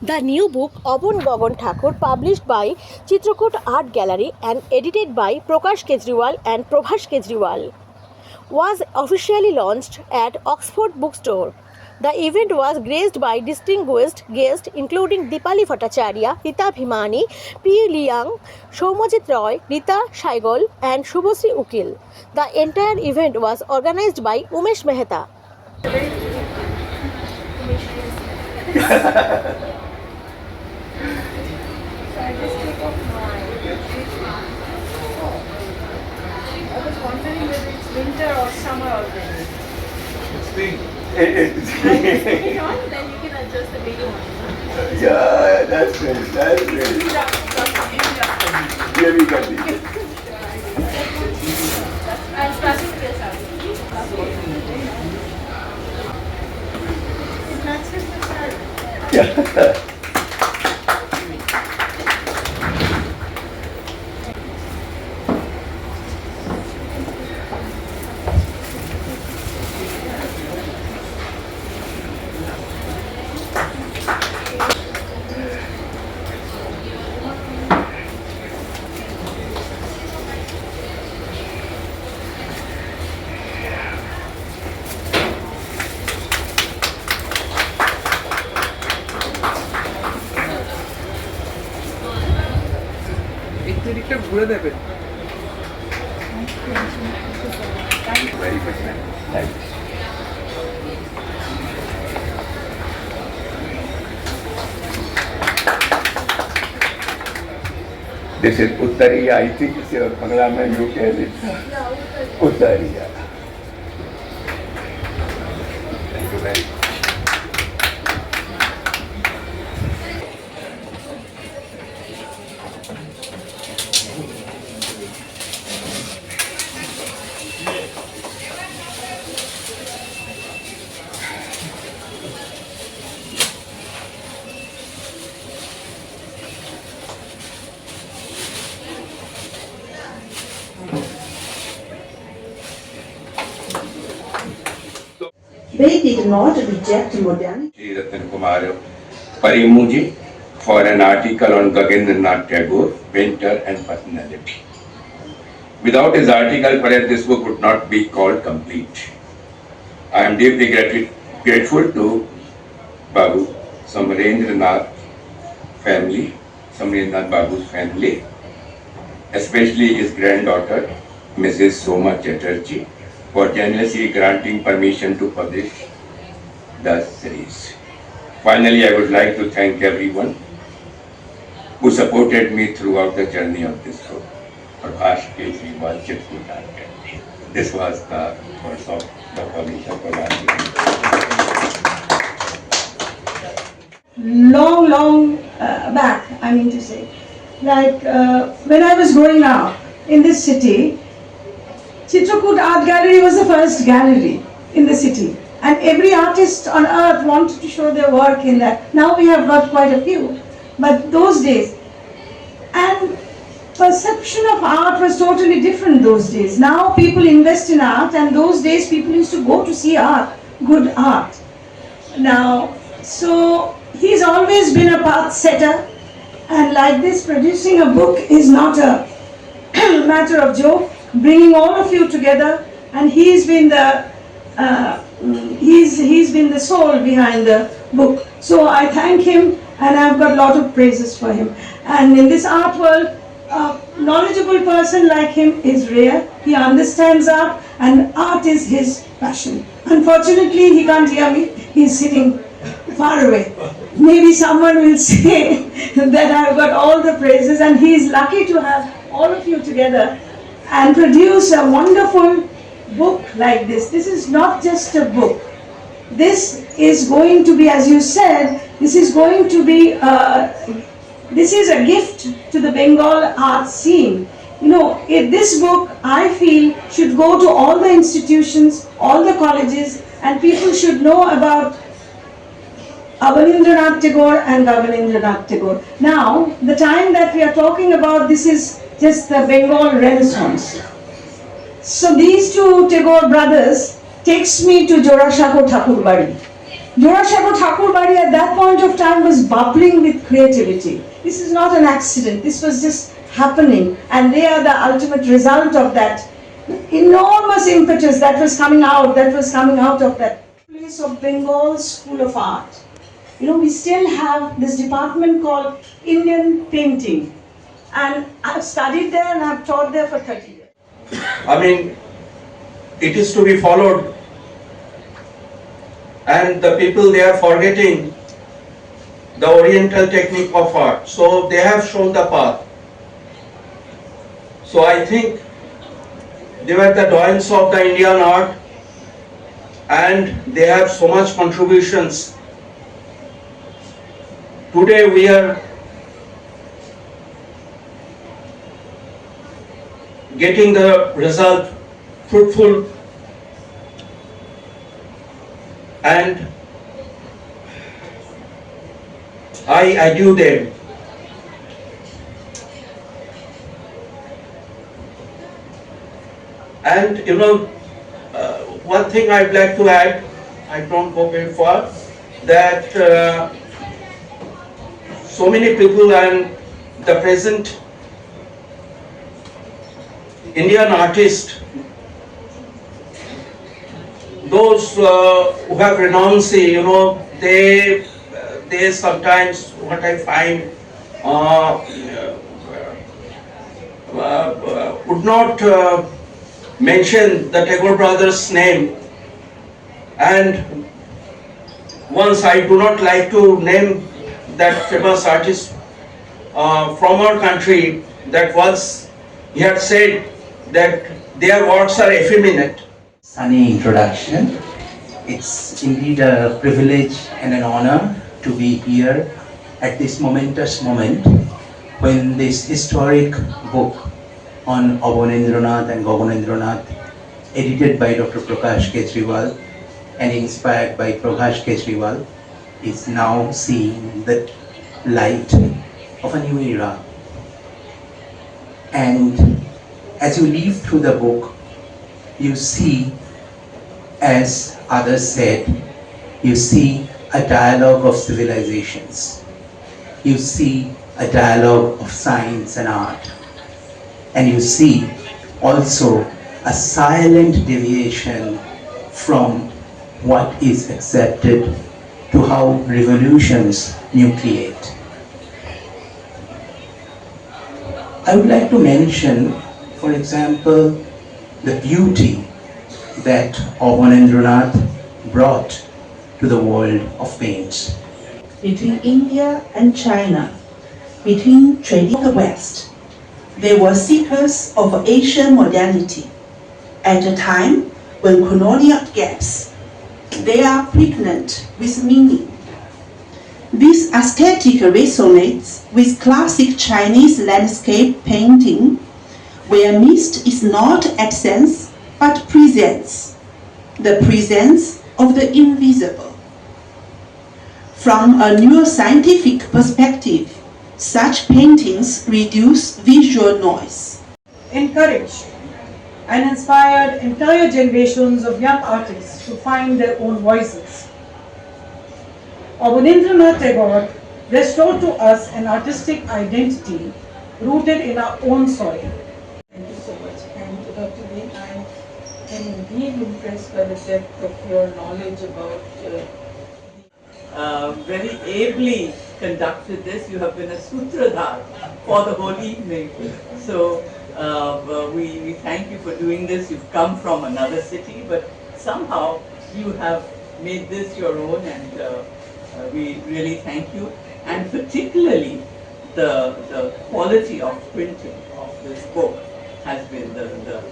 The new book Obon Gogon Thakur, published by Chitrakoot Art Gallery and edited by Prakash Kejriwal and Prabhas Kejriwal, was officially launched at Oxford Bookstore. The event was graced by distinguished guests including Dipali Bhattacharya, Rita Bhimani, P. Liang, Soumajit Roy, Rita Shaigol and Shubhasri Ukil. The entire event was organized by Umesh Mehta. I was wondering whether it's winter or summer already. It's spring. It's on, then you can adjust the video on. Yeah, that's great. That's great. Here we got it. I'm starting this out. It matches the shirt. Yeah. দিকটা ঘুরে দেবেন Very much, man. Thanks. This is Uttariya. I think it's your Bangla man you can it. Uttariya. Thank you very much. They did not reject modernity. Ratan Kumar Parimuji for an article on Gaganendranath Tagore, painter and personality. Without his article, perhaps this book would not be called complete. I am deeply grateful to Babu, Abanindranath family, Abanindranath Babu's family, especially his granddaughter, Mrs. Soma Chatterjee, for generously granting permission to publish the series. Finally, I would like to thank everyone who supported me throughout the journey of this book. Prabhas Kejriwal, Chitrakoot Art Gallery. This was the words of the publisher. Long back, I mean to say. Like when I was growing up in this city, Chitrakoot Art Gallery was the first gallery in the city. And every artist on earth wanted to show their work in that. Now we have got quite a few. But those days, and perception of art was totally different those days. Now people invest in art, and those days people used to go to see art, good art. Now, so he's always been a path setter, and like this, producing a book is not a matter of joke. Bringing all of you together, and he's been the soul behind the book. So I thank him, and I've got a lot of praises for him. And in this art world, a knowledgeable person like him is rare. He understands art, and art is his passion. Unfortunately, he can't hear me. He's sitting far away. Maybe someone will say that I've got all the praises, and he is lucky to have all of you together and produce a wonderful book like this. This is not just a book. This is going to be, as you said, this is going to be, this is a gift to the Bengal art scene. You know, this book, I feel, should go to all the institutions, all the colleges, and people should know about Abanindranath Tagore and Gaganendranath Tagore. Now, the time that we are talking about, this is just the Bengal Renaissance. So these two Tagore brothers takes me to Jorashaho Thakurbari. Jorasagar Thakur Bari at that point of time was bubbling with creativity. This is not an accident, this was just happening, and they are the ultimate result of that enormous impetus that was coming out of that place of Bengal School of Art. You know, we still have this department called Indian Painting, and I've studied there and I've taught there for 30 years. I mean, it is to be followed, and the people, they are forgetting the oriental technique of art, so they have shown the path. So I think they were the doyens of the Indian art, and they have so much contributions. Today we are getting the result fruitful, and I do them. And you know, one thing I'd like to add, I don't go very far, that so many people and the present Indian artists, those who have renounced, you know, they sometimes, what I find, would not mention the Tagore brothers' name, and once I do not like to name that famous artist from our country, that once he had said that their works are effeminate. Sunny introduction. It's indeed a privilege and an honor to be here at this momentous moment when this historic book on Abanindranath and Gaganendranath, edited by Dr. Prakash Kejriwal and inspired by Prakash Kejriwal, is now seeing the light of a new era. And as you read through the book, you see, as others said, you see a dialogue of civilizations. You see a dialogue of science and art. And you see also a silent deviation from what is accepted to how revolutions nucleate. I would like to mention, for example, the beauty that Abanindranath brought to the world of paints. Between India and China, between trading the West, they were seekers of Asian modernity. At a time when colonial gaps, they are pregnant with meaning. This aesthetic resonates with classic Chinese landscape painting, where mist is not absence but presence, the presence of the invisible. From a neuroscientific perspective, such paintings reduce visual noise. Encouraged and inspired entire generations of young artists to find their own voices. Abanindranath Tagore restored to us an artistic identity rooted in our own soil. Thank you so much. And Dr. Dean, I am indeed impressed by the depth of your knowledge about very ably conducted this. You have been a sutradhar for the whole evening. So we thank you for doing this. You've come from another city, but somehow you have made this your own, and we really thank you. And particularly the quality of printing of this book has been the